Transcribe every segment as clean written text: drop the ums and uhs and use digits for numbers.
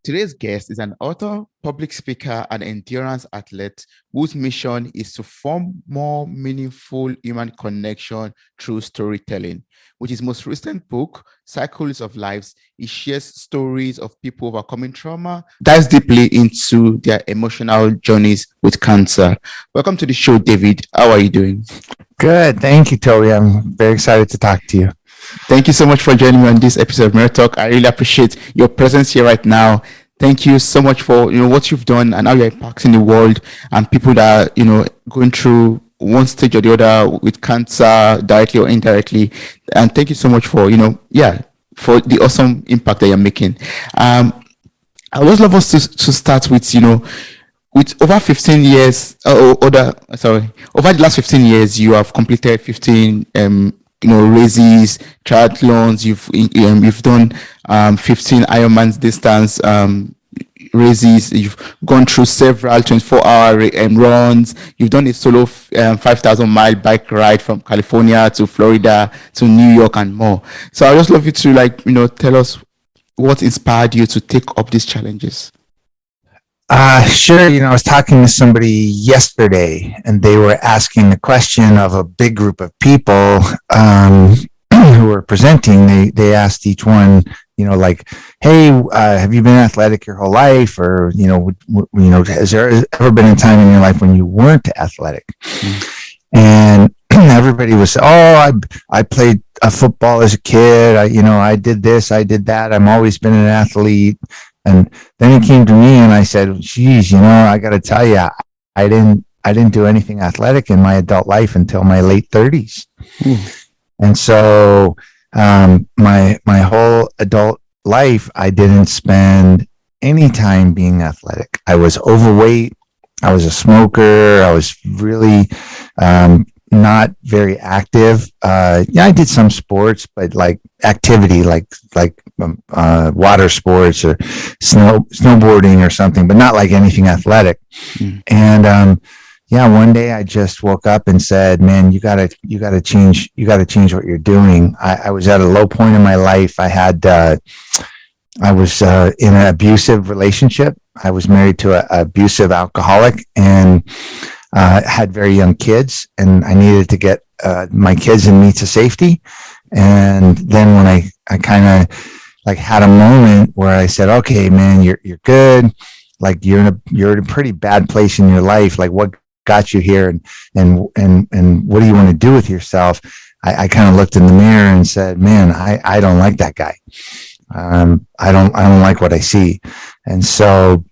Today's guest is an author, public speaker, and endurance athlete whose mission is to form more meaningful human connection through storytelling. With his most recent book, Cycles of Lives, he shares stories of people overcoming trauma, dives deeply into their emotional journeys with cancer. Welcome to the show, David. How are you doing? Good. Thank you, Toby. I'm very excited to talk to you. Thank you so much for joining me on this episode of Mirror Talk. I really appreciate your presence here right now. Thank you so much for what you've done and how you're impacting the world and people that are going through one stage or the other with cancer, directly or indirectly. And thank you so much for for the awesome impact that you're making. I would love us to start with with over 15 years over the last 15 years you have completed 15 races, triathlons. You've done 15 Ironman distance races. You've gone through several 24-hour runs. You've done a solo 5,000-mile bike ride from California to Florida to New York and more. So I just love you to tell us what inspired you to take up these challenges. Sure. I was talking to somebody yesterday and they were asking the question of a big group of people who were presenting. They asked each one, hey, have you been athletic your whole life? Or, has there ever been a time in your life when you weren't athletic? Mm-hmm. And everybody was, I played football as a kid. I did this, I did that. I've always been an athlete. And then he came to me and I said, geez, I got to tell you, I didn't do anything athletic in my adult life until my late 30s. And so my whole adult life, I didn't spend any time being athletic. I was overweight. I was a smoker. I was really not very active. I did some sports, but like activity, like water sports or snowboarding or something, but not like anything athletic. And one day I just woke up and said, man, you gotta change what you're doing. I was at a low point in my life. I was in an abusive relationship. I was married to an abusive alcoholic and had very young kids, and I needed to get my kids and me to safety. And then when I kind of had a moment where I said, okay, man, you're good. Like you're in a pretty bad place in your life. Like what got you here and what do you want to do with yourself? I kind of looked in the mirror and said, man, I don't like that guy. I don't like what I see. And so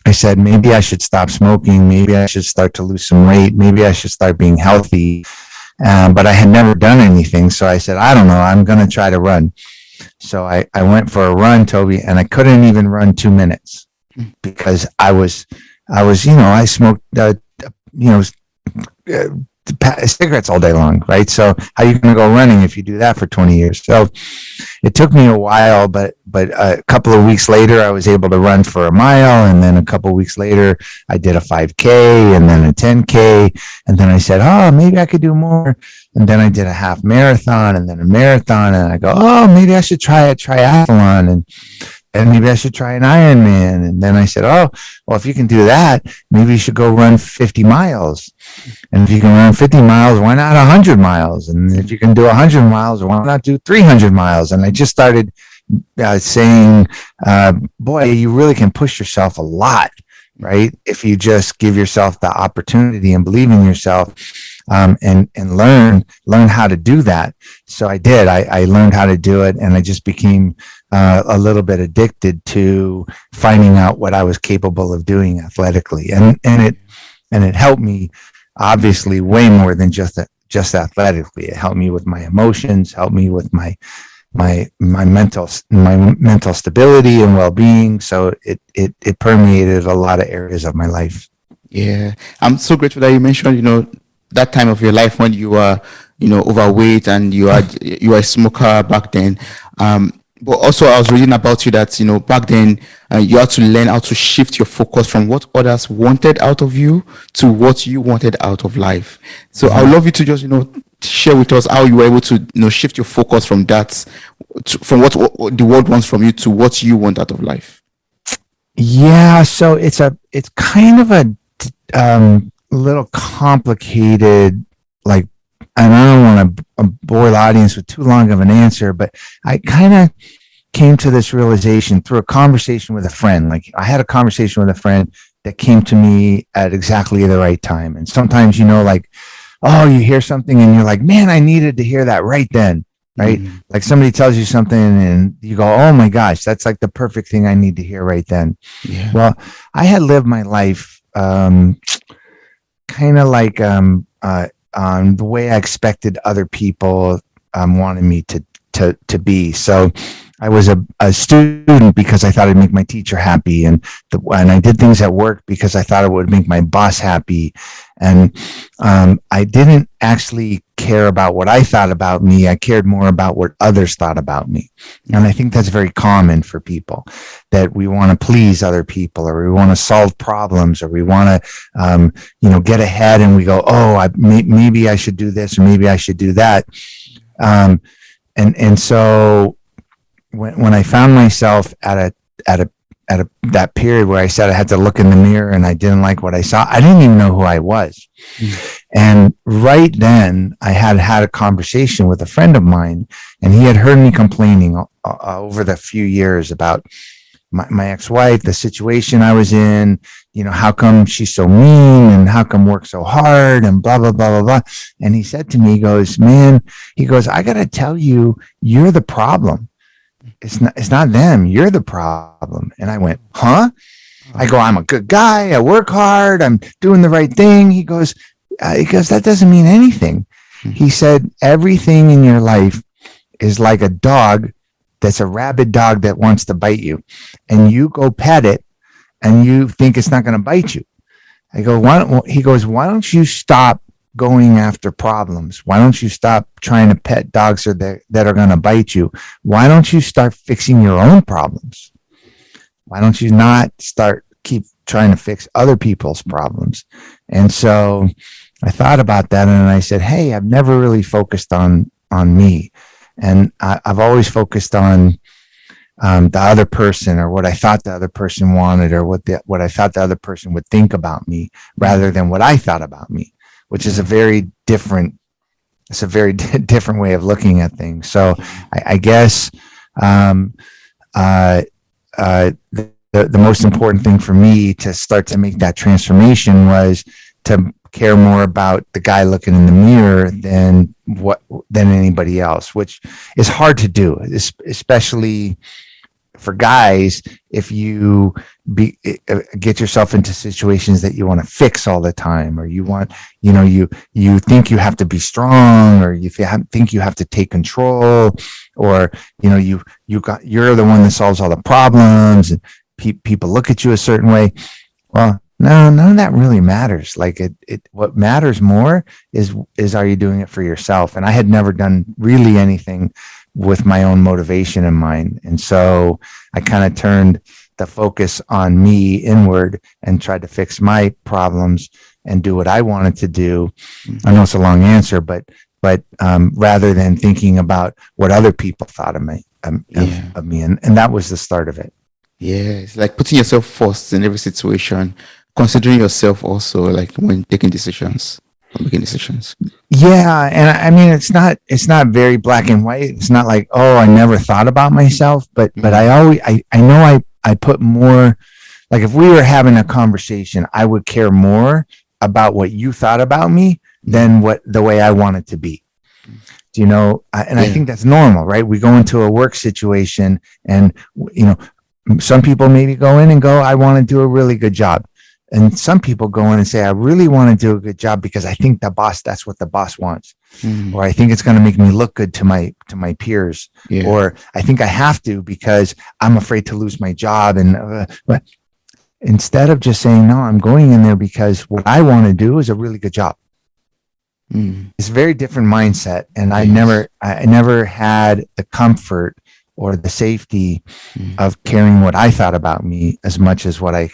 I said, maybe I should stop smoking. Maybe I should start to lose some weight. Maybe I should start being healthy. But I had never done anything. So I said, I don't know. I'm going to try to run. So I went for a run, Toby, and I couldn't even run 2 minutes because I smoked, cigarettes all day long, right? So how are you going to go running if you do that for 20 years? So it took me a while, but a couple of weeks later, I was able to run for a mile. And then a couple of weeks later, I did a 5K and then a 10K. And then I said, maybe I could do more. And then I did a half marathon and then a marathon. And I go, maybe I should try a triathlon. And maybe I should try an Ironman. And then I said, if you can do that, maybe you should go run 50 miles. And if you can run 50 miles, why not 100 miles? And if you can do 100 miles, why not do 300 miles? And I just started saying, boy, you really can push yourself a lot, right? If you just give yourself the opportunity and believe in yourself. And learn how to do that. So I did. I learned how to do it, and I just became a little bit addicted to finding out what I was capable of doing athletically, and it helped me obviously way more than just athletically. It helped me with my emotions, helped me with my mental stability and well-being. So it permeated a lot of areas of my life. Yeah, I'm so grateful that you mentioned that time of your life when you were overweight and you were a smoker back then. But also I was reading about you that back then you had to learn how to shift your focus from what others wanted out of you to what you wanted out of life. So I would love you to just share with us how you were able to shift your focus from that from what the world wants from you to what you want out of life. Yeah, so it's kind of a little complicated, like, and I don't want to bore the audience with too long of an answer, but I kind of came to this realization through a conversation with a friend. Like, I had a conversation with a friend that came to me at exactly the right time. And sometimes, like, oh, you hear something and you're like, man, I needed to hear that right then. Right. Like somebody tells you something and you go, oh my gosh, that's like the perfect thing I need to hear right then. Yeah. Well, I had lived my life kind of like the way I expected other people wanted me to be. So I was a student because I thought it'd make my teacher happy, and I did things at work because I thought it would make my boss happy, and I didn't actually care about what I thought about me. I cared more about what others thought about me, and I think that's very common for people, that we want to please other people, or we want to solve problems, or we want to get ahead, and we go, oh, maybe I should do this, or maybe I should do that, and so when I found myself at that period where I said I had to look in the mirror and I didn't like what I saw, I didn't even know who I was. And right then I had a conversation with a friend of mine, and he had heard me complaining over the few years about my ex-wife, the situation I was in, how come she's so mean, and how come work so hard, and blah, blah, blah, blah, blah. And he said to me, he goes, I got to tell you, you're the problem. It's not them. You're the problem. And I went, huh? I go, I'm a good guy. I work hard. I'm doing the right thing. He goes, that doesn't mean anything. He said, everything in your life is like a dog that's a rabid dog that wants to bite you. And you go pet it and you think it's not going to bite you. I go, why don't you stop going after problems? Why don't you stop trying to pet dogs that are going to bite you? Why don't you start fixing your own problems? Why don't you not keep trying to fix other people's problems? And so I thought about that, and I said, hey, I've never really focused on me. And I've always focused on the other person, or what I thought the other person wanted, or what I thought the other person would think about me, rather than what I thought about me, which is a very different way of looking at things. So I guess the most important thing for me to start to make that transformation was to care more about the guy looking in the mirror than anybody else, which is hard to do, especially for guys. If you get yourself into situations that you want to fix all the time, or you want, you think you have to be strong, or you think you have to take control, or you're the one that solves all the problems, and people look at you a certain way. Well, no, none of that really matters. Like what matters more is are you doing it for yourself? And I had never done really anything with my own motivation in mind. And so I kind of turned the focus on me inward and tried to fix my problems and do what I wanted to do. I know it's a long answer, but rather than thinking about what other people thought of me, of me. And that was the start of it. Yeah, it's like putting yourself first in every situation, considering yourself also, like when taking decisions or making decisions. Yeah, and I mean, it's not very black and white. It's not like, oh, I never thought about myself, but I know I put more. Like, if we were having a conversation, I would care more about what you thought about me than the way I wanted to be. Do you know? And I think that's normal, right? We go into a work situation, and some people maybe go in and go, I want to do a really good job. And some people go in and say, I really want to do a good job because I think that's what the boss wants. Or I think it's going to make me look good to my peers. Or I think I have to because I'm afraid to lose my job. And but instead of just saying, no, I'm going in there because what I want to do is a really good job. It's a very different mindset. And I never had the comfort or the safety of caring what I thought about me as much as what I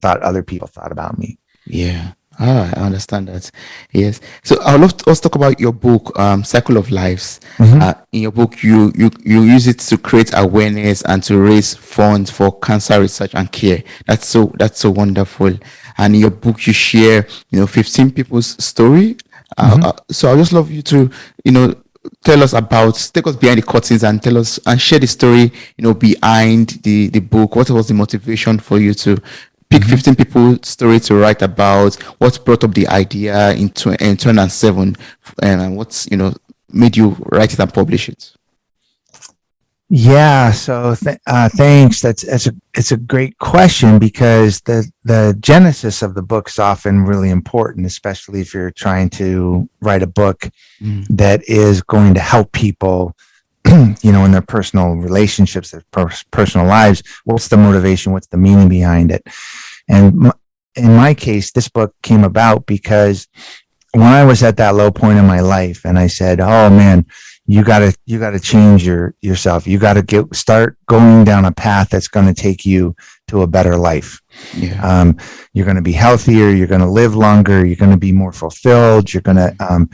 thought other people thought about me. Yeah, Ah, I understand that. Yes. So I would love to also talk about your book, Cycle of Lives. Mhm. In your book, you use it to create awareness and to raise funds for cancer research and care. That's so wonderful. And in your book, you share 15 people's story. Mhm. So I just love you to you know take us behind the curtains and tell us and share the story behind the book. What was the motivation for you to pick Mhm. 15 people story to write about? What brought up the idea in 2007, and what's made you write it and publish it? Yeah, so thanks. It's a great question because the genesis of the book is often really important, especially if you're trying to write a book Mm. that is going to help people, in their personal relationships, their personal lives. What's the motivation? What's the meaning behind it? And in my case, this book came about because when I was at that low point in my life, and I said, "Oh man, you gotta change yourself. You gotta start going down a path that's going to take you to a better life. Yeah. Um, you're going to be healthier. You're going to live longer. You're going to be more fulfilled. You're going to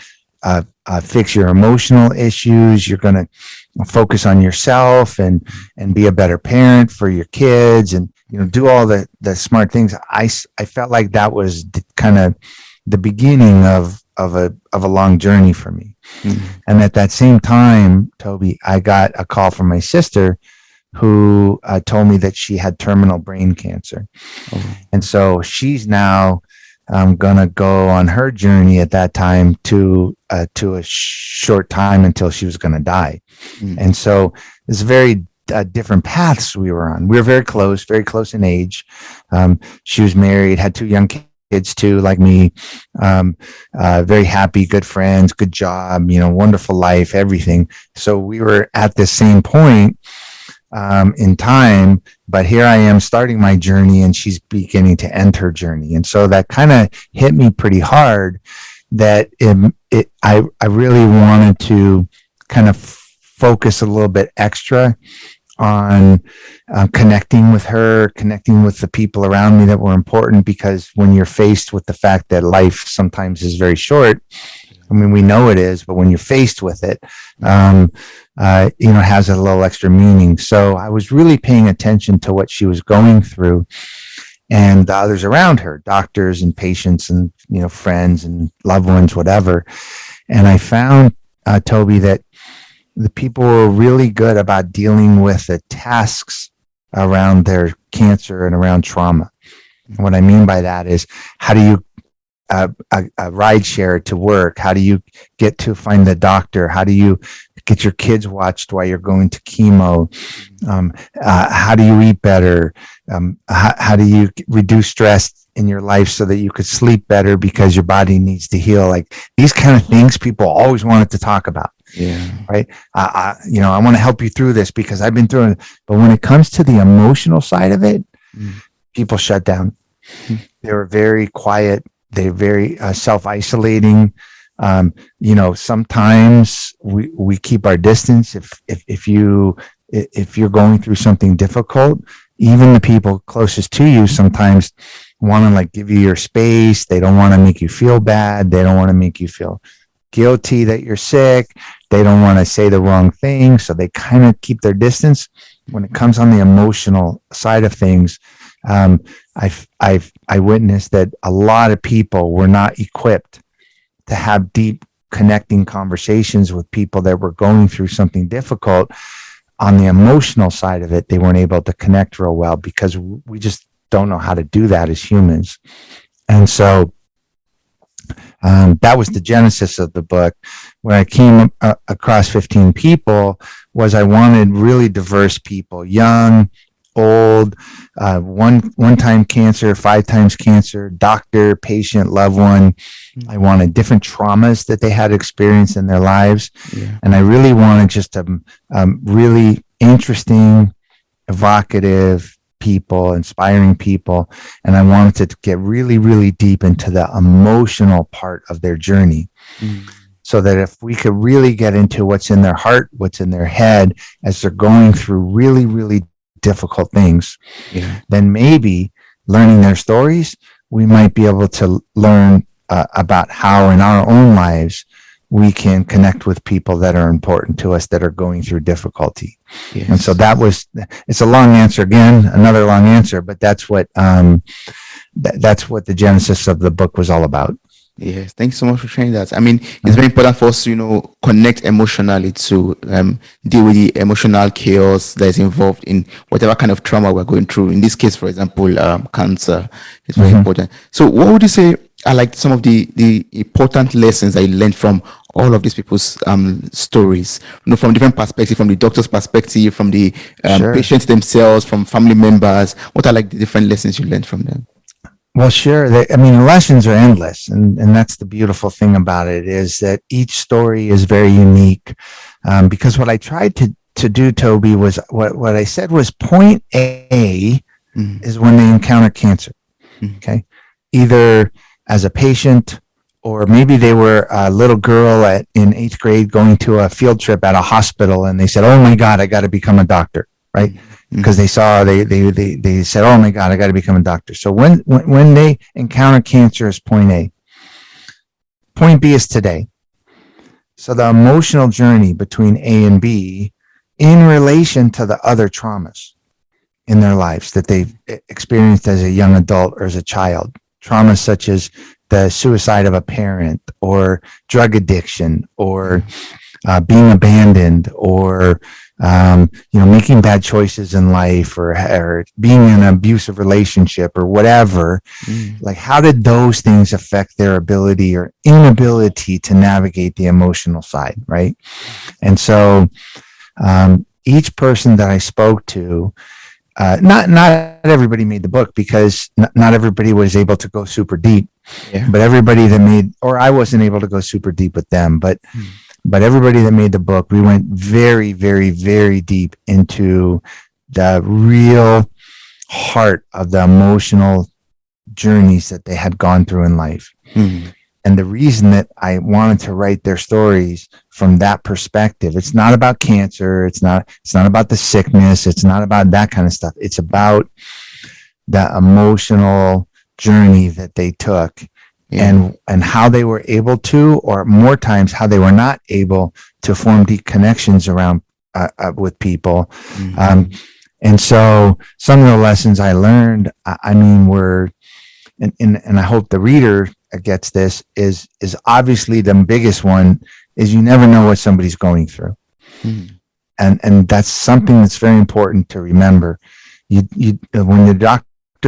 fix your emotional issues. You're going to focus on yourself and be a better parent for your kids, and do all the smart things." I felt like that was kind of the beginning of a long journey for me. Mm. And at that same time, Toby, I got a call from my sister who told me that she had terminal brain cancer. Oh. And so she's now going to go on her journey at that time to a short time until she was going to die. Mm. And so it's very different paths we were on. We were very close in age. She was married, had 2 young kids too, like me. Very happy, good friends, good job, wonderful life, everything. So we were at the same point in time, but here I am starting my journey and she's beginning to end her journey. And so that kind of hit me pretty hard that I really wanted to kind of focus a little bit extra on connecting with her, connecting with the people around me that were important, because when you're faced with the fact that life sometimes is very short, I mean, we know it is, but when you're faced with it, it has a little extra meaning. So I was really paying attention to what she was going through and the others around her, doctors and patients and, friends and loved ones, whatever. And I found, Toby, that the people were really good about dealing with the tasks around their cancer and around trauma. And what I mean by that is, how do you a ride share to work? How do you get to find the doctor? How do you get your kids watched while you're going to chemo? How do you eat better? How do you reduce stress in your life so that you could sleep better because your body needs to heal? Like these kind of things people always wanted to talk about. Yeah. Right. I want to help you through this because I've been through it. But when it comes to the emotional side of it, people shut down. They were very quiet. They're very self-isolating. Sometimes we keep our distance. If you're going through something difficult, even the people closest to you sometimes want to like give you your space. They don't want to make you feel bad. They don't want to make you feel guilty that you're sick. They don't want to say the wrong thing, so they kind of keep their distance. When it comes on the emotional side of things, I witnessed that a lot of people were not equipped to have deep connecting conversations with people that were going through something difficult. On the emotional side of it, they weren't able to connect real well because we just don't know how to do that as humans. And so that was the genesis of the book. When I came across 15 people, was I wanted really diverse people, young, old, one-time cancer, 5 times cancer, doctor, patient, loved one. I wanted different traumas that they had experienced in their lives. Yeah. And I really wanted just a really interesting, evocative people, inspiring people. And I wanted to get really, really deep into the emotional part of their journey. So that if we could really get into what's in their heart, what's in their head as they're going through really, really difficult things, then maybe learning their stories we might be able to learn about how in our own lives we can connect with people that are important to us that are going through difficulty. Yes. And so it's a long answer again, another long answer, but that's what the genesis of the book was all about. Yes, thanks so much for sharing that. I mean, it's very important for us to, connect emotionally to deal with the emotional chaos that is involved in whatever kind of trauma we're going through. In this case, for example, cancer is very important. So what would you say are like some of the important lessons that you learned from all of these people's stories, from different perspectives, from the doctor's perspective, from the patients themselves, from family members? What are like the different lessons you learned from them? Well, sure. The lessons are endless. And that's the beautiful thing about it, is that each story is very unique. Because what I tried to do, Toby, was what I said was point A is when they encounter cancer. Okay. Either as a patient, or maybe they were a little girl in 8th grade going to a field trip at a hospital, and they said, "Oh my God, I got to become a doctor." Right. Because they saw, they said, "Oh my God, I got to become a doctor." So when they encounter cancer is point A. Point B is today. So the emotional journey between A and B in relation to the other traumas in their lives that they've experienced as a young adult or as a child. Traumas such as the suicide of a parent, or drug addiction, or being abandoned, or making bad choices in life, or being in an abusive relationship, or whatever. Like, how did those things affect their ability or inability to navigate the emotional side, right? And so each person that I spoke to, not everybody made the book, because not everybody was able to go super deep. But everybody that or I wasn't able to go super deep with them, but everybody that made the book, we went very, very, very deep into the real heart of the emotional journeys that they had gone through in life. And the reason that I wanted to write their stories from that perspective, it's not about cancer. It's not about the sickness. It's not about that kind of stuff. It's about the emotional journey that they took, and how they were able to, or more times how they were not able to, form deep connections around with people. And so some of the lessons I learned, were, and I hope the reader gets this, is obviously the biggest one is you never know what somebody's going through. And that's something that's very important to remember. You when the doctor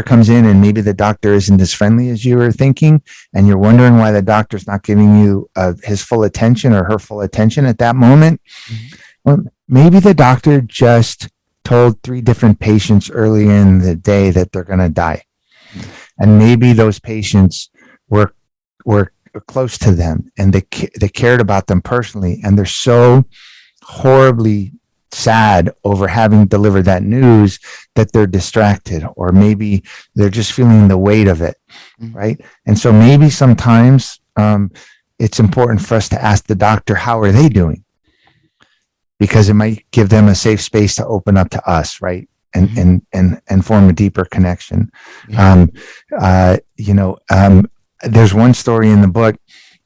comes in, and maybe the doctor isn't as friendly as you were thinking, and you're wondering why the doctor's not giving you his full attention or her full attention at that moment. Well, maybe the doctor just told 3 different patients early in the day that they're going to die. And maybe those patients were close to them, and they cared about them personally, and they're so horribly sad over having delivered that news that they're distracted, or maybe they're just feeling the weight of it, right? And so maybe sometimes it's important for us to ask the doctor, how are they doing? Because it might give them a safe space to open up to us, right? And form a deeper connection. There's one story in the book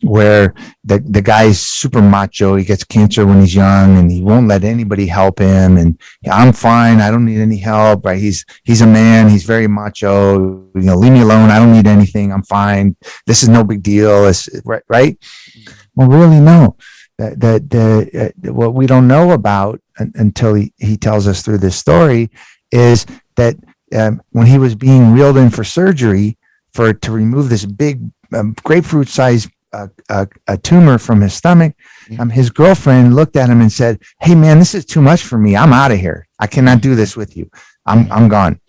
where the guy's super macho. He gets cancer when he's young, and he won't let anybody help him. And I'm fine. I don't need any help. Right? He's a man. He's very macho. Leave me alone. I don't need anything. I'm fine. This is no big deal. Right? Well, really, no. What we don't know about until he tells us through this story is that when he was being wheeled in for surgery to remove this big grapefruit-sized a tumor from his stomach, his girlfriend looked at him and said, "Hey man, this is too much for me. I'm out of here. I cannot do this with you. I'm gone."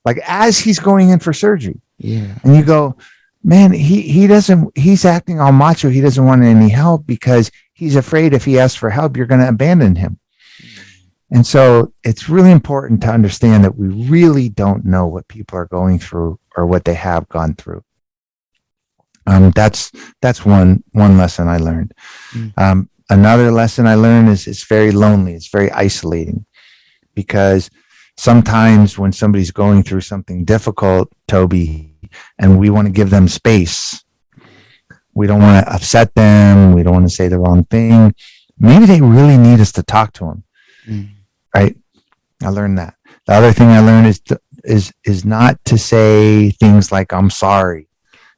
Like, as he's going in for surgery. And you go, man, he's acting all macho. He doesn't want any help because he's afraid if he asks for help, you're going to abandon him. And so it's really important to understand that we really don't know what people are going through or what they have gone through. That's one lesson I learned. Another lesson I learned is it's very lonely. It's very isolating, because sometimes when somebody's going through something difficult, Toby, and we want to give them space. We don't want to upset them. We don't want to say the wrong thing. Maybe they really need us to talk to them. Right? I learned that. The other thing I learned is not to say things like, I'm sorry.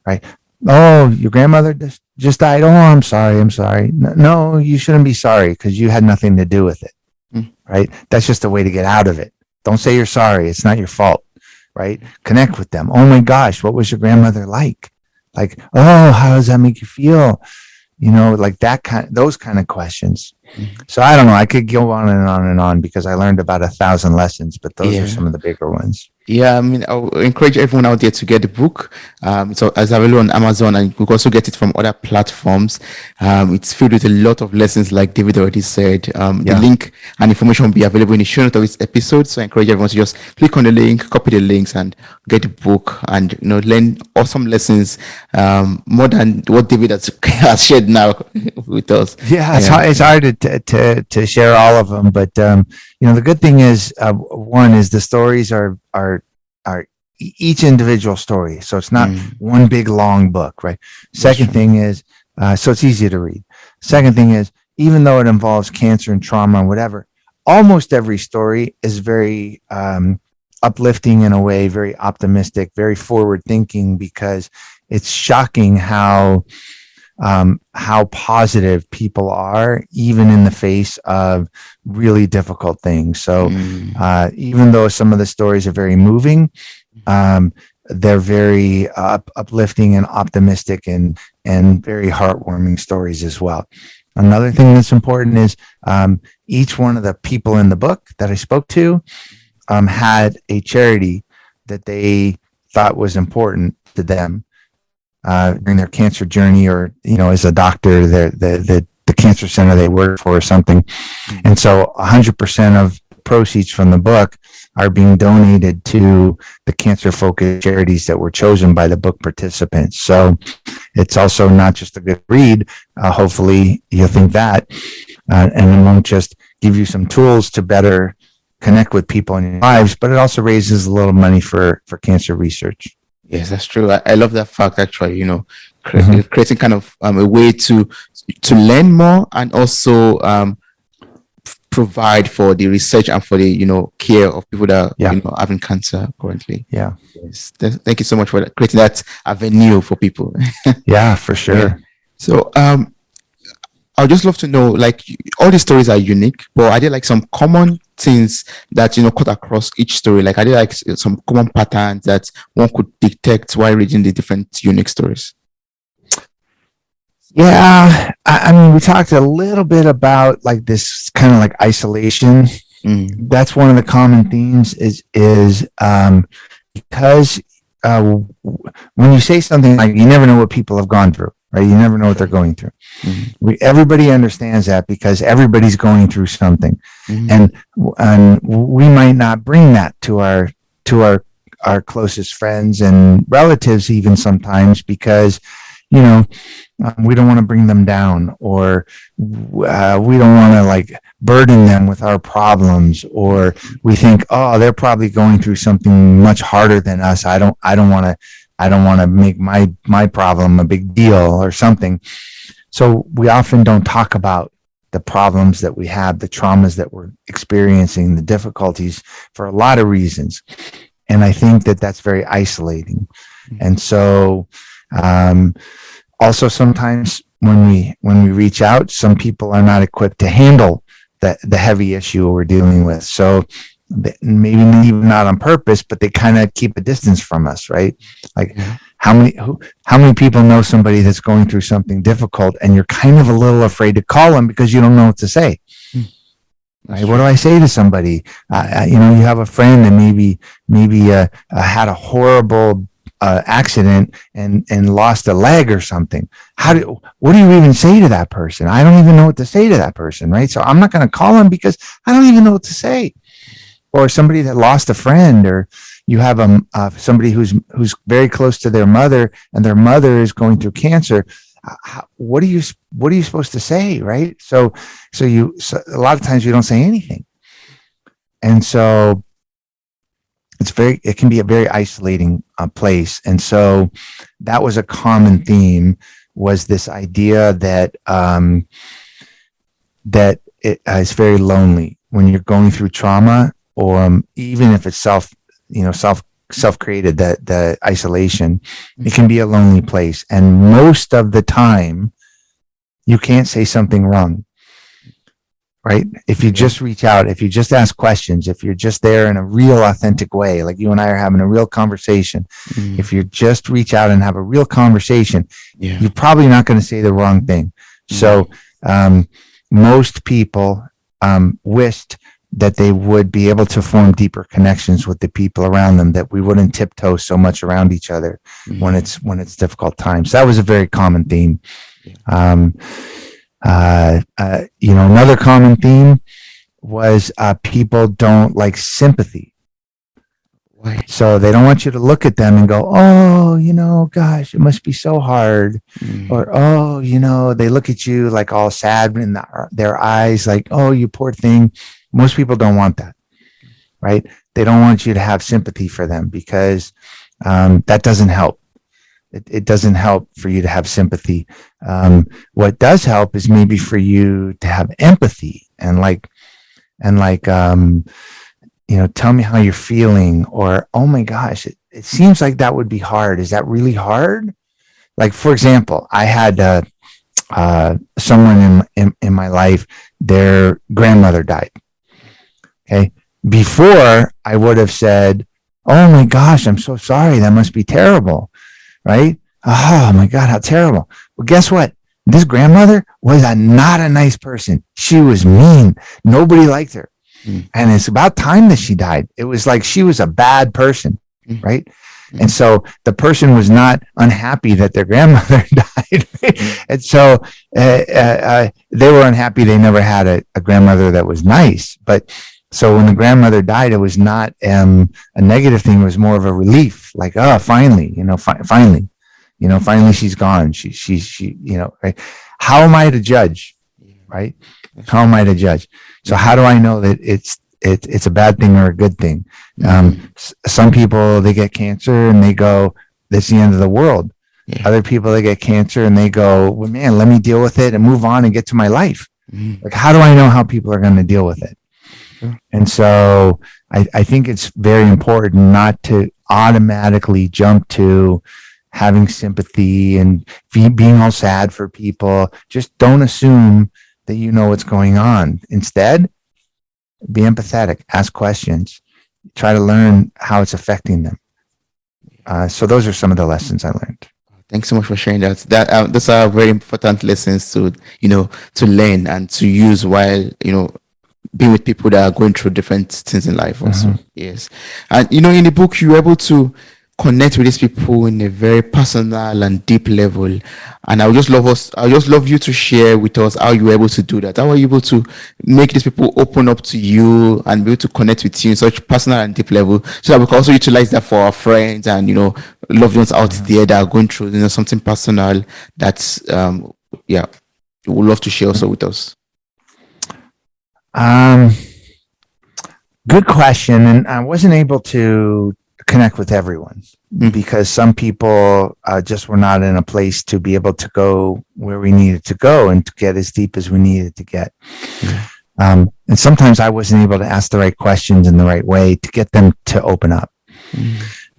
Right? Oh, your grandmother just died. Oh, I'm sorry. No, you shouldn't be sorry because you had nothing to do with it. Right? That's just a way to get out of it. Don't say you're sorry. It's not your fault. Right? Connect with them. Oh my gosh, what was your grandmother like? Like, oh, how does that make you feel? Like those kind of questions. So I don't know. I could go on and on and on because I learned about 1,000 lessons, but those are some of the bigger ones. Yeah, I mean, I'll encourage everyone out there to get the book. It's available on Amazon, and you can also get it from other platforms. It's filled with a lot of lessons, like David already said. The link and information will be available in the show notes of this episode. So I encourage everyone to just click on the link, copy the links, and get the book, and learn awesome lessons, more than what David has shared now with us. Yeah, it's hard to share all of them, but the good thing is, one is the stories are each individual story, so it's not one big long book, right? Second thing is, so it's easy to read. Second thing is, even though it involves cancer and trauma and whatever, almost every story is very uplifting in a way, very optimistic, very forward thinking, because it's shocking how positive people are, even in the face of really difficult things. So even though some of the stories are very moving, they're very uplifting and optimistic and very heartwarming stories as well. Another thing that's important is each one of the people in the book that I spoke to had a charity that they thought was important to them during their cancer journey, or as a doctor, the cancer center they work for or something. And so 100% of proceeds from the book are being donated to the cancer focused charities that were chosen by the book participants. So it's also not just a good read. Hopefully you'll think that, and it won't just give you some tools to better connect with people in your lives, but it also raises a little money for cancer research. Yes, that's true. I love that fact, actually, creating kind of a way to learn more, and also provide for the research and for the, care of people that are having cancer currently. Yeah. Yes. Thank you so much for creating that avenue for people. Yeah, for sure. Yeah. So, I'd just love to know, like, all these stories are unique, but are there like some common things that cut across each story? Like, are there like some common patterns that one could detect while reading the different unique stories? Yeah, I mean, we talked a little bit about like this kind of like isolation. That's one of the common themes is because when you say something like, you never know what people have gone through, right? You never know what they're going through. Everybody understands that because everybody's going through something, and we might not bring that to our closest friends and relatives even sometimes, because we don't want to bring them down, or we don't want to like burden them with our problems, or we think, oh, they're probably going through something much harder than us. I don't want to make my problem a big deal or something. So we often don't talk about the problems that we have, the traumas that we're experiencing, the difficulties, for a lot of reasons. And I think that that's very isolating. And so also sometimes when we reach out, some people are not equipped to handle the heavy issue we're dealing with. So maybe even not on purpose, but they kind of keep a distance from us, right? Like how many people know somebody that's going through something difficult, and you're kind of a little afraid to call them because you don't know what to say. Right? What do I say to somebody? You have a friend that maybe had a horrible accident and lost a leg or something. What do you even say to that person? I don't even know what to say to that person, right? So I'm not going to call them because I don't even know what to say. Or somebody that lost a friend, or you have somebody who's very close to their mother, and their mother is going through cancer. What are you supposed to say, right? So a lot of times you don't say anything, and so it can be a very isolating place. And so that was a common theme, was this idea that that it is very lonely when you're going through trauma, or even if it's self-created, that the isolation, it can be a lonely place. And most of the time you can't say something wrong, right? If you just reach out, if you just ask questions, if you're just there in a real authentic way, like you and I are having a real conversation, if you just reach out and have a real conversation, you're probably not going to say the wrong thing. So most people wished that they would be able to form deeper connections with the people around them, that we wouldn't tiptoe so much around each other when it's difficult times. That was a very common theme. Another common theme was people don't like sympathy. Why? So they don't want you to look at them and go, oh, gosh, it must be so hard. Or, oh, they look at you like all sad in their eyes, like, oh, you poor thing. Most people don't want that, right? They don't want you to have sympathy for them, because that doesn't help. It doesn't help for you to have sympathy. What does help is maybe for you to have empathy and tell me how you're feeling, or, oh my gosh, it seems like that would be hard. Is that really hard? Like, for example, I had someone in my life, their grandmother died. Okay. Before, I would have said, oh my gosh, I'm so sorry. That must be terrible. Right? Oh my God, how terrible. Well, guess what? This grandmother was not a nice person. She was mean. Nobody liked her. And it's about time that she died. It was like she was a bad person, right? And so the person was not unhappy that their grandmother died. And so they were unhappy they never had a grandmother that was nice. But so when the grandmother died, it was not a negative thing. It was more of a relief, like, oh, finally, finally she's gone. She, right? How am I to judge, right? How am I to judge? So how do I know that it's a bad thing or a good thing? Some people, they get cancer and they go, that's the end of the world. Other people, they get cancer and they go, well, man, let me deal with it and move on and get to my life. Like, how do I know how people are going to deal with it? And so I think it's very important not to automatically jump to having sympathy and being all sad for people. Just don't assume that you know what's going on. Instead, be empathetic, ask questions, try to learn how it's affecting them. So those are some of the lessons I learned. Thanks so much for sharing that. Those are very important lessons to learn and to use while being with people that are going through different things in life also. Yes. And in the book, you're able to connect with these people in a very personal and deep level. And I would just love you to share with us how you were able to do that. How are you able to make these people open up to you and be able to connect with you in such personal and deep level, so that we can also utilize that for our friends and loved ones out there that are going through something personal that's you would love to share also with us. Good question. And I wasn't able to connect with everyone because some people just were not in a place to be able to go where we needed to go and to get as deep as we needed to get. And sometimes I wasn't able to ask the right questions in the right way to get them to open up.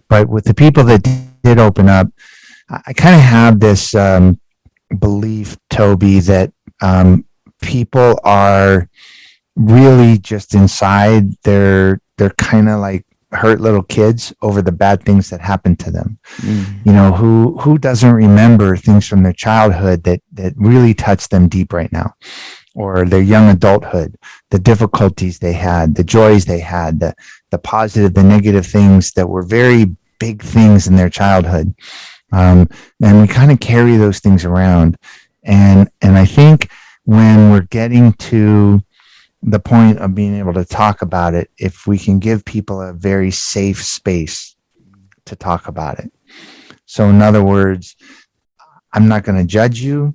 But with the people that did open up, I kind of have this belief, Toby, that people are really just inside. They're kind of like hurt little kids over the bad things that happened to them. Who doesn't remember things from their childhood that really touch them deep right now, or their young adulthood, the difficulties they had, the joys they had, the positive, the negative things that were very big things in their childhood. And we kind of carry those things around. And I think when we're getting to the point of being able to talk about it, if we can give people a very safe space to talk about it. So in other words, I'm not going to judge you.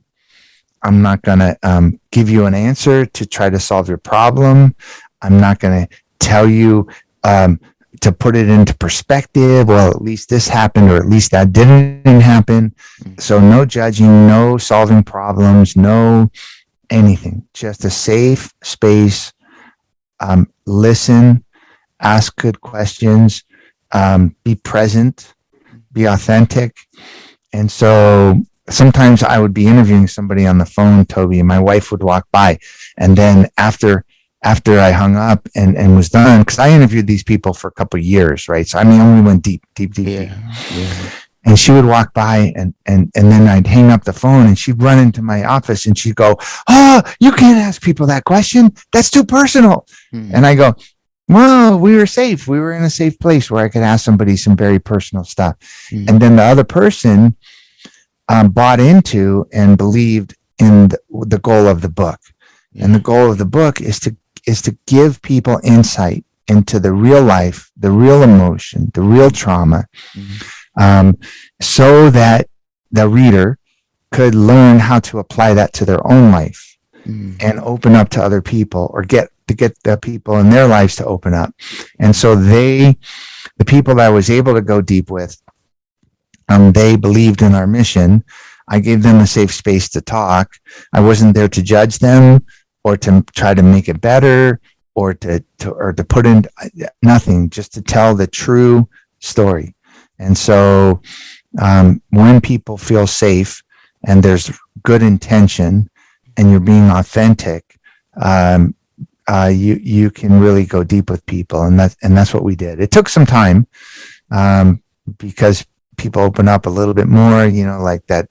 I'm not going to give you an answer to try to solve your problem. I'm not going to tell you, to put it into perspective. Well, at least this happened, or at least that didn't happen. So no judging, no solving problems, no anything, just a safe space. Listen, ask good questions, be present, be authentic. And so sometimes I would be interviewing somebody on the phone, Toby, and my wife would walk by. And then after I hung up and was done, because I interviewed these people for a couple of years, right? So I mean, we went deep. Yeah. And she would walk by and then I'd hang up the phone and she'd run into my office and she'd go, "Oh, you can't ask people that question. That's too personal." And I go, "Well, we were safe. We were in a safe place where I could ask somebody some very personal stuff." And then the other person bought into and believed in the goal of the book. And the goal of the book is to give people insight into the real life, the real emotion, the real trauma, so that the reader could learn how to apply that to their own life and open up to other people, or get the people in their lives to open up. And so the people that I was able to go deep with, they believed in our mission. I gave them a safe space to talk. I wasn't there to judge them or to try to make it better or to put in nothing, just to tell the true story. And so when people feel safe and there's good intention and you're being authentic, you can really go deep with people. And that's what we did. It took some time because people open up a little bit more, like that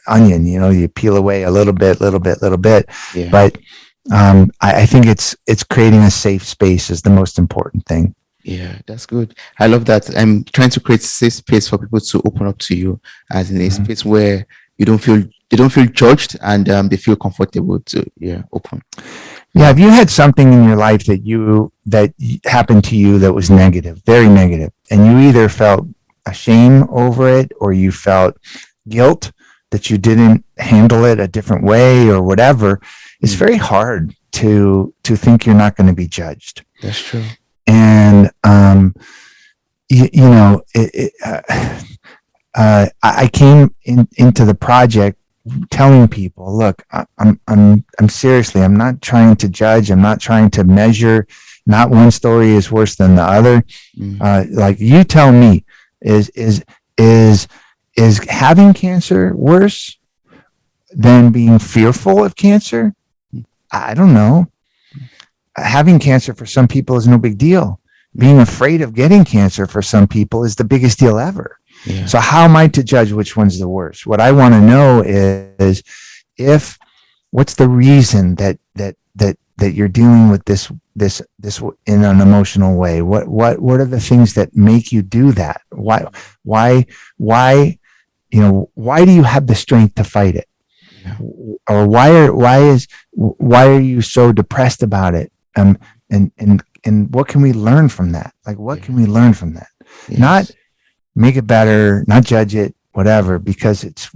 onion, you peel away a little bit. Yeah. But I think it's creating a safe space is the most important thing. Yeah, that's good. I love that. I'm trying to create a safe space for people to open up to you, as in a space where they don't feel judged, and they feel comfortable to open. Yeah. Have you had something in your life that happened to you that was negative, very negative, and you either felt a shame over it or you felt guilt that you didn't handle it a different way or whatever? It's very hard to think you're not going to be judged. That's true. And I came into the project telling people, look, I'm seriously, I'm not trying to judge. I'm not trying to measure. Not one story is worse than the other. Like, you tell me, is having cancer worse than being fearful of cancer? I don't know. Having cancer for some people is no big deal. Being afraid of getting cancer for some people is the biggest deal ever. Yeah. So how am I to judge which one's the worst? What I want to know is what's the reason that you're dealing with this in an emotional way? What are the things that make you do that? Why do you have the strength to fight it? Yeah. Or why are you so depressed about it? And what can we learn from that? Like, what can we learn from that? Yes. Not make it better, not judge it, whatever, because it's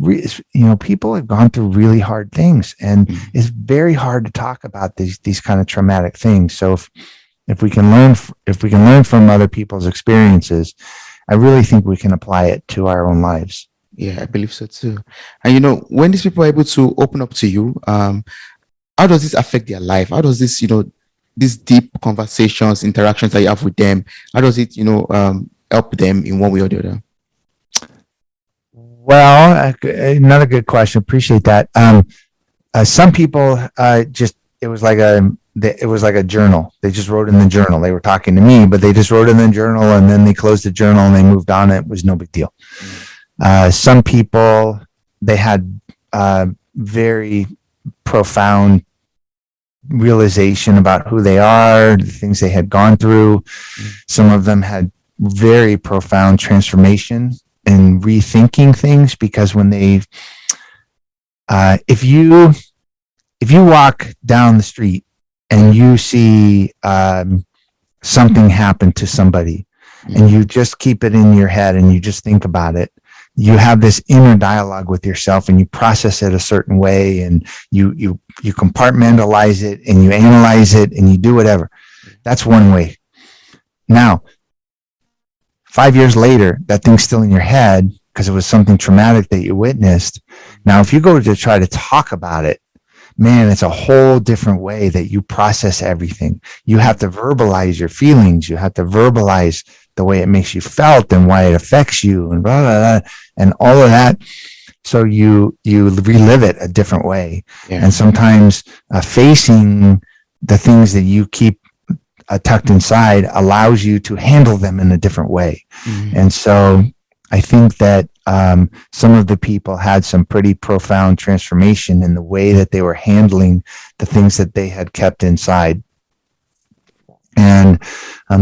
people have gone through really hard things, and it's very hard to talk about these kind of traumatic things. So if we can learn from other people's experiences, I really think we can apply it to our own lives. Yeah, I believe so too. And when these people are able to open up to you, how does this affect their life? How does this, these deep conversations, interactions that you have with them, how does it, help them in one way or the other? Well, another good question. Appreciate that. Some people it was like a journal. They just wrote in the journal. They were talking to me, but they just wrote in the journal, and then they closed the journal and they moved on. It was no big deal. Some people, they had very profound realization about who they are, the things they had gone through. Some of them had very profound transformation and rethinking things, because when they if you walk down the street and you see something happen to somebody, and you just keep it in your head and you just think about it, you have this inner dialogue with yourself, and you process it a certain way, and you compartmentalize it, and you analyze it, and you do whatever. That's one way. Now, 5 years later, that thing's still in your head because it was something traumatic that you witnessed. Now, if you go to try to talk about it, man, it's a whole different way that you process everything. You have to verbalize your feelings. You have to verbalize the way it makes you felt and why it affects you and blah, blah, blah, and all of that. So you relive it a different way. Yeah. And sometimes facing the things that you keep tucked inside allows you to handle them in a different way. Mm-hmm. And so I think that some of the people had some pretty profound transformation in the way that they were handling the things that they had kept inside. And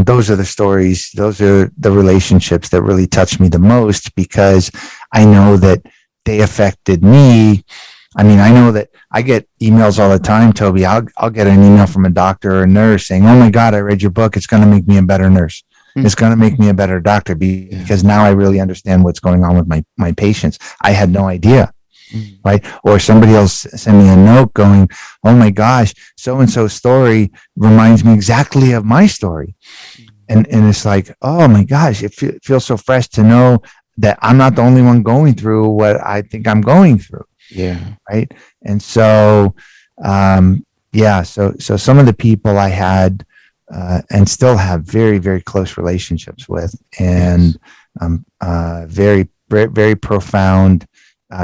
those are the stories, those are the relationships that really touched me the most, because I know that they affected me. I mean, I know that I get emails all the time, Toby. I'll get an email from a doctor or a nurse saying, "Oh my God, I read your book. It's going to make me a better nurse. It's going to make me a better doctor because now I really understand what's going on with my patients. I had no idea." Right? Or somebody else send me a note going, "Oh my gosh, so-and-so's story reminds me exactly of my story." And it's like, oh my gosh, it feels so fresh to know that I'm not the only one going through what I think I'm going through. Yeah. Right. And so, so some of the people I had and still have very, very close relationships with, and very, very, very profound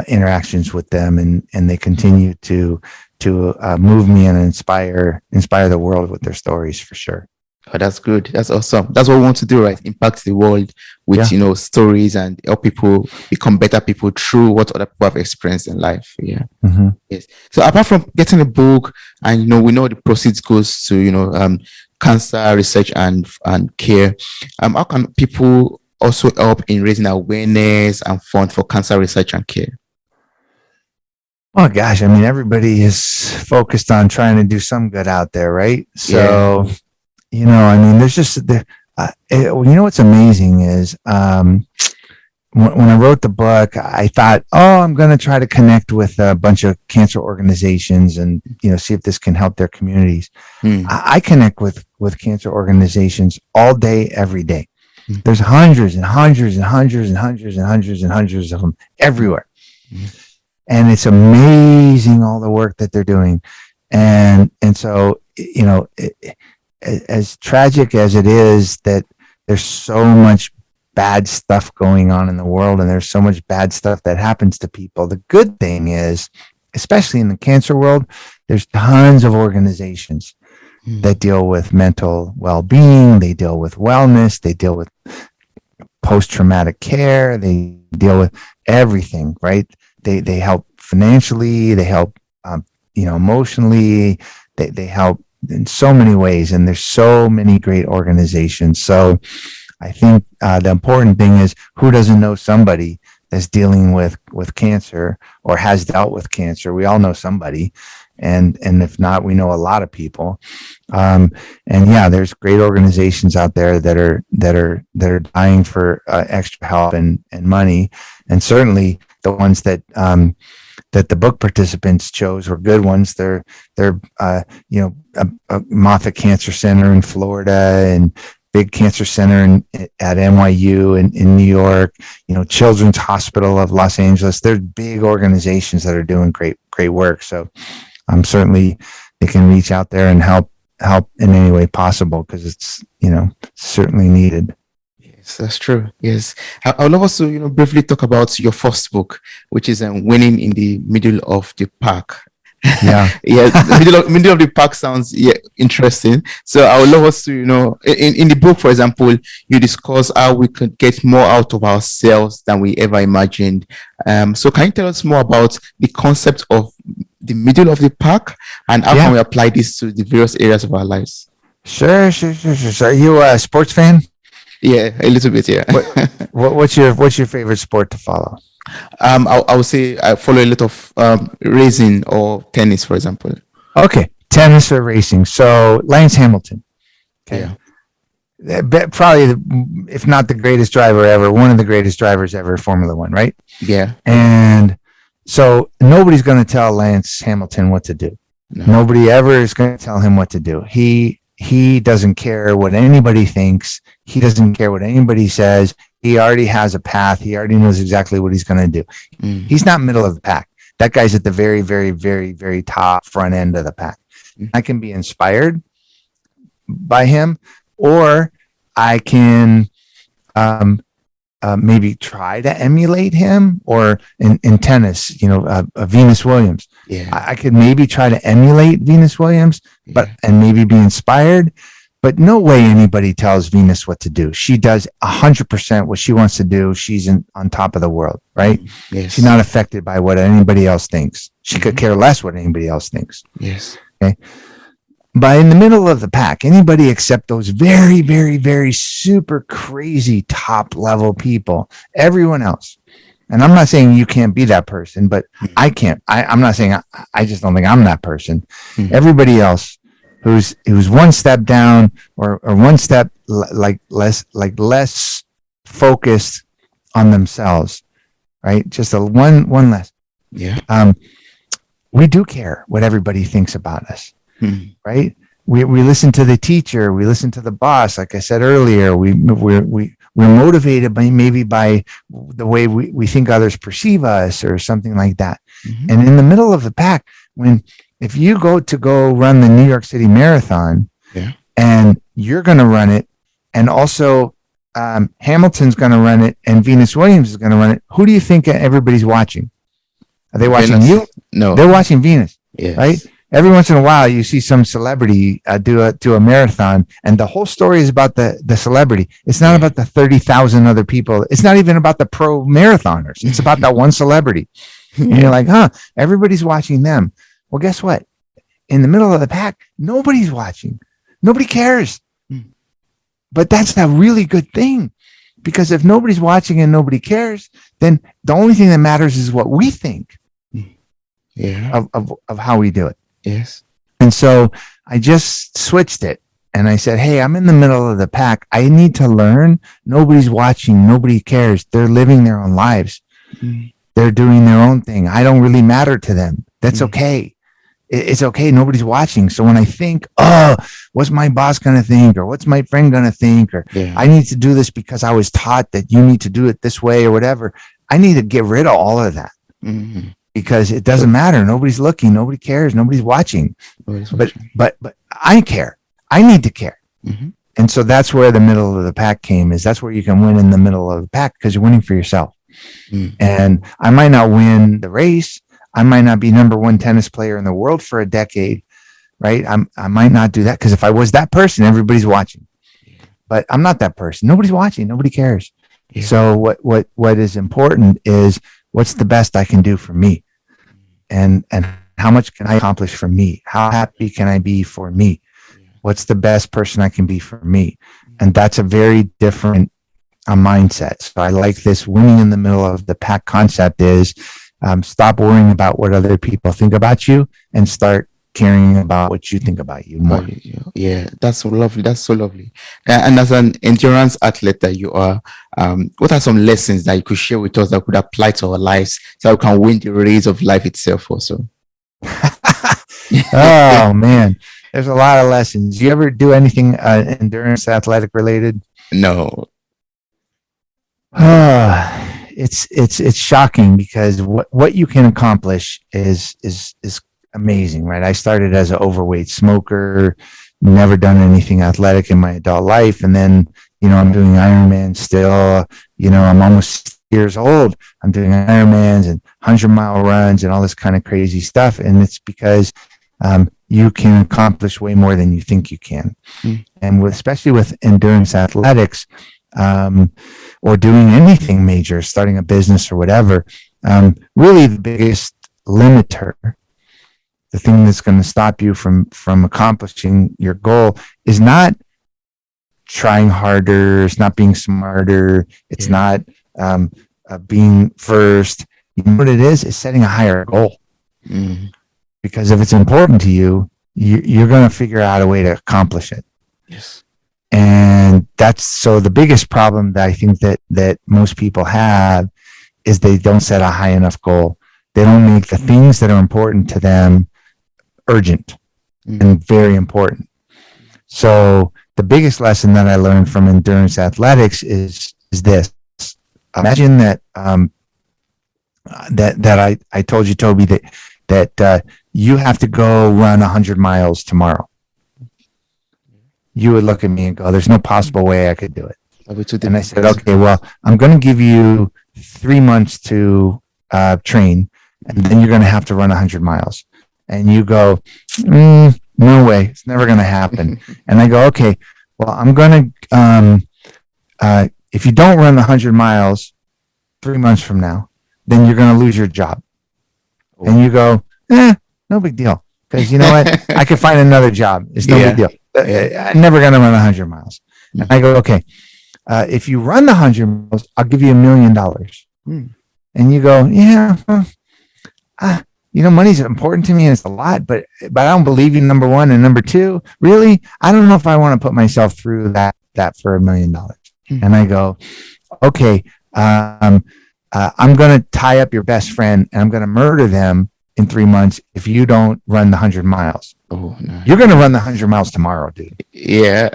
interactions with them, and they continue to move me and inspire the world with their stories, for sure. Oh, that's good. That's awesome. That's what we want to do, right? Impact the world with, stories, and help people become better people through what other people have experienced in life. Yeah. Mm-hmm. Yes. So apart from getting a book, and, we know the proceeds goes to, cancer research and care. How can people also help in raising awareness and fund for cancer research and care? Oh gosh, I mean, everybody is focused on trying to do some good out there, right? So, I mean, there's just what's amazing is when I wrote the book, I thought, I'm going to try to connect with a bunch of cancer organizations and see if this can help their communities. I connect with cancer organizations all day, every day. There's hundreds and hundreds and hundreds and hundreds and hundreds and hundreds of them everywhere. And it's amazing all the work that they're doing. And so, as tragic as it is that there's so much bad stuff going on in the world, and there's so much bad stuff that happens to people, the good thing is, especially in the cancer world, there's tons of organizations that deal with mental well-being, they deal with wellness, they deal with post-traumatic care, they deal with everything, right? They help financially, they help emotionally, they help in so many ways, and there's so many great organizations. So I think the important thing is, who doesn't know somebody that's dealing with cancer or has dealt with cancer? We all know somebody, and if not, we know a lot of people. There's great organizations out there that are dying for extra help and money, and certainly the ones that the book participants chose were good ones. They're Moffitt Cancer Center in Florida, and big cancer center at NYU in New York, Children's Hospital of Los Angeles. They're big organizations that are doing great work. So certainly they can reach out there and help in any way possible, because it's certainly needed. Yes, that's true. Yes, I would love us to briefly talk about your first book, which is Winning in the Middle of the Pack. Yeah. The middle of the pack sounds interesting. So I would love us to in the book, for example, you discuss how we could get more out of ourselves than we ever imagined. So can you tell us more about the concept of the middle of the pack, and how can we apply this to the various areas of our lives? Sure. So are you a sports fan? Yeah, a little bit. Yeah. What's your favorite sport to follow? I would say I follow a lot of racing or tennis, for example. Okay, tennis or racing. So Lance Hamilton. Okay. Yeah. Probably, if not the greatest driver ever, one of the greatest drivers ever, Formula One, right? Yeah. And so nobody's going to tell Lance Hamilton what to do. No. Nobody ever is going to tell him what to do. He he doesn't care what anybody thinks. He doesn't care what anybody says. He already has a path. He already knows exactly what he's going to do. He's not middle of the pack. That guy's at the very, very, very, very top front end of the pack. I can be inspired by him, or I can maybe try to emulate him, or in tennis, Venus Williams. Yeah. I could maybe try to emulate Venus Williams, and maybe be inspired. But no way anybody tells Venus what to do. She does 100% what she wants to do. She's on top of the world, right? Yes. She's not affected by what anybody else thinks. She could care less what anybody else thinks. Yes. Okay. But in the middle of the pack, anybody except those very, very, very super crazy top level people, everyone else. And I'm not saying you can't be that person, but I can't. I'm not saying I just don't think I'm that person. Everybody else who's one step down or one step less focused on themselves, right? Just one less. Yeah. We do care what everybody thinks about us, right? We listen to the teacher, we listen to the boss. Like I said earlier, we're motivated by the way we think others perceive us or something like that. And in the middle of the pack, if you go run the New York City Marathon, and you're going to run it, and also Hamilton's going to run it, and Venus Williams is going to run it, who do you think everybody's watching? Are they watching Venus. you? No. They're watching Venus, Yes. right? Every once in a while, you see some celebrity do a marathon, and the whole story is about the celebrity. It's not about the 30,000 other people. It's not even about the pro marathoners. It's about that one celebrity. And you're like, everybody's watching them. Well, guess what? In the middle of the pack, nobody's watching. Nobody cares. But that's a really good thing, because if nobody's watching and nobody cares, then the only thing that matters is what we think of how we do it. Yes. And so I just switched it, and I said, hey, I'm in the middle of the pack. I need to learn. Nobody's watching. Nobody cares. They're living their own lives. They're doing their own thing. I don't really matter to them. That's okay. It's okay. Nobody's watching. So when I think, what's my boss going to think? Or what's my friend going to think? Or I need to do this because I was taught that you need to do it this way or whatever. I need to get rid of all of that, because it doesn't matter. Nobody's looking. Nobody cares. Nobody's watching. But I care. I need to care. And so that's where the middle of the pack came. That's where you can win in the middle of the pack, because you're winning for yourself. And I might not win the race. I might not be number one tennis player in the world for a decade, right? I might not do that, because if I was that person, everybody's watching. But I'm not that person. Nobody's watching. Nobody cares. So what is important is, what's the best I can do for me, and how much can I accomplish for me? How happy can I be for me? What's the best person I can be for me? And that's a very different mindset. So I like this winning in the middle of the pack concept is, stop worrying about what other people think about you and start caring about what you think about you more. Yeah, that's so lovely. That's so lovely. And as an endurance athlete that you are, what are some lessons that you could share with us that could apply to our lives so we can win the race of life itself also? Oh, man. There's a lot of lessons. You ever do anything endurance athletic related? No. It's shocking, because what you can accomplish is amazing, right? I started as an overweight smoker, never done anything athletic in my adult life, and then I'm doing Ironman still. I'm almost years old. I'm doing Ironmans and 100-mile runs and all this kind of crazy stuff, and it's because you can accomplish way more than you think you can. And especially with endurance athletics, or doing anything major, starting a business or whatever, really the biggest limiter, the thing that's going to stop you from accomplishing your goal, is not trying harder, it's not being smarter, it's not being first. You know what it is? It's setting a higher goal. Because if it's important to you, you're going to figure out a way to accomplish it. Yes. And that's so the biggest problem that I think that most people have is they don't set a high enough goal. They don't make the things that are important to them urgent and very important. So the biggest lesson that I learned from endurance athletics is this. Imagine that I told you, Toby, that you have to go run 100 miles tomorrow. You would look at me and go, "There's no possible way I could do it." And I said, "Okay, well, I'm going to give you 3 months to train, and then you're going to have to run 100 miles." And you go, "No way, it's never going to happen." And I go, "Okay, well, I'm going to, if you don't run 100 miles 3 months from now, then you're going to lose your job." And you go, "No big deal. Because you know what? I could find another job. It's no big deal. I'm never going to run 100 miles." And I go, "Okay, if you run the 100 miles, I'll give you $1 million." And you go, "Yeah, money's important to me and it's a lot, but I don't believe you, number one. And number two, really, I don't know if I want to put myself through that for $1 million." And I go, "Okay, I'm going to tie up your best friend and I'm going to murder them in 3 months if you don't run the 100 miles. Oh, no. You're going to run the 100 miles tomorrow, dude." Yeah.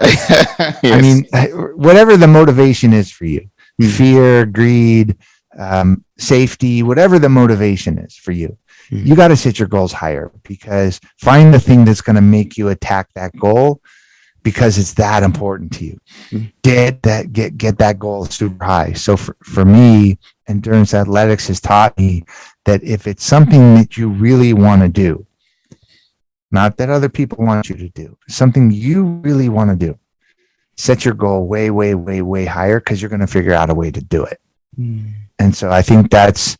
Yes. I mean, whatever the motivation is for you, fear, greed, safety, whatever the motivation is for you, you got to set your goals higher, because find the thing that's going to make you attack that goal, because it's that important to you. Get that goal super high. So for me, endurance athletics has taught me that if it's something that you really want to do, not that other people want you to do, something you really want to do, set your goal way, way, way, way higher, because you're going to figure out a way to do it. And so I think that's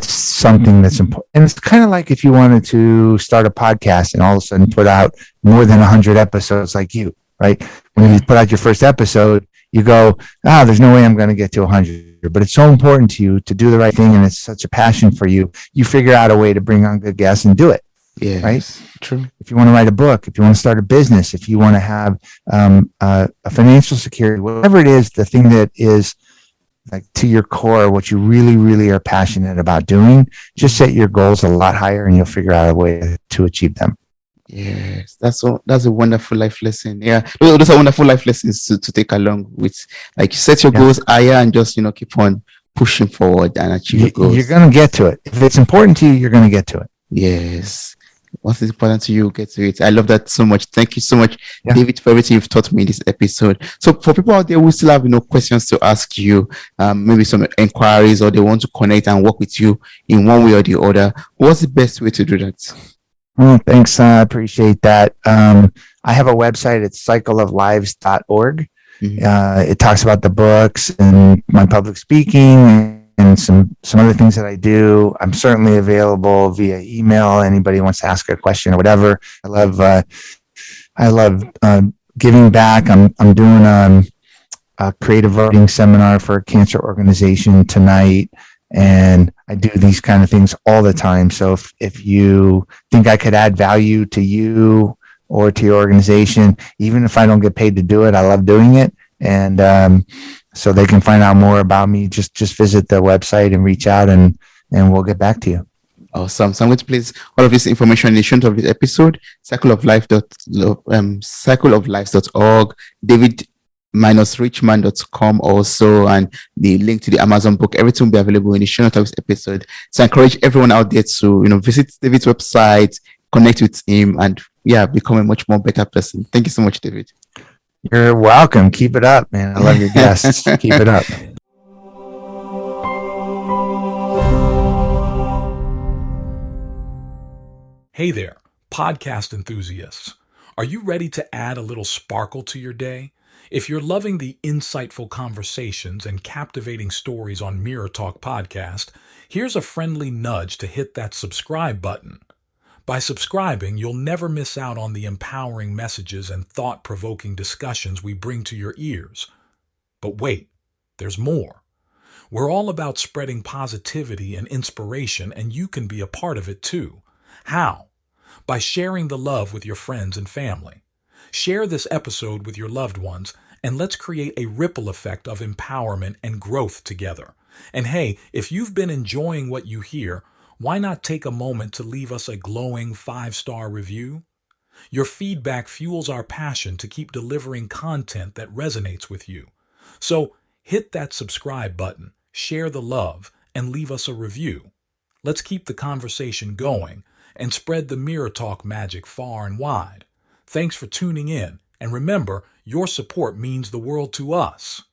something that's important. And it's kind of like if you wanted to start a podcast and all of a sudden put out more than 100 episodes like you, right? When you put out your first episode, you go, "there's no way I'm going to get to 100. But it's so important to you to do the right thing, and it's such a passion for you. You figure out a way to bring on good guests and do it." Yeah, right. True. If you want to write a book, if you want to start a business, if you want to have a financial security, whatever it is, the thing that is like to your core, what you really, really are passionate about doing, just set your goals a lot higher, and you'll figure out a way to achieve them. Yes, that's a wonderful life lesson. Yeah, those are wonderful life lessons to take along with, like, you set your goals higher and just keep on pushing forward and achieve your goals. You're going to get to it. If it's important to you, you're going to get to it. Yes. What is important to you, get to it. I love that so much. Thank you so much, David, for everything you've taught me in this episode. So for people out there who still have questions to ask you, maybe some inquiries, or they want to connect and work with you in one way or the other, what's the best way to do that? Oh, thanks. I appreciate that. I have a website. It's cycleoflives.org. It talks about the books and my public speaking and some other things that I do. I'm certainly available via email. Anybody wants to ask a question or whatever. I love giving back. I'm doing a creative writing seminar for a cancer organization tonight. And I do these kind of things all the time. So if you think I could add value to you or to your organization, even if I don't get paid to do it, I love doing it. And so they can find out more about me. Just visit the website and reach out, and we'll get back to you. Awesome. So I'm going to place all of this information in the show notes of this episode, cycleoflives.org, David-Richman.com also, and the link to the Amazon book. Everything will be available in the show notes of this episode. So I encourage everyone out there to visit David's website, connect with him, and become a much more better person. Thank you so much, David. You're welcome. Keep it up, man. I love your guests. Keep it up. Hey there, podcast enthusiasts. Are you ready to add a little sparkle to your day? If you're loving the insightful conversations and captivating stories on Mirror Talk Podcast, here's a friendly nudge to hit that subscribe button. By subscribing, you'll never miss out on the empowering messages and thought-provoking discussions we bring to your ears. But wait, there's more. We're all about spreading positivity and inspiration, and you can be a part of it too. How? By sharing the love with your friends and family. Share this episode with your loved ones, and let's create a ripple effect of empowerment and growth together. And hey, if you've been enjoying what you hear, why not take a moment to leave us a glowing 5-star review? Your feedback fuels our passion to keep delivering content that resonates with you. So hit that subscribe button, share the love, and leave us a review. Let's keep the conversation going and spread the Mirror Talk magic far and wide. Thanks for tuning in, and remember, your support means the world to us.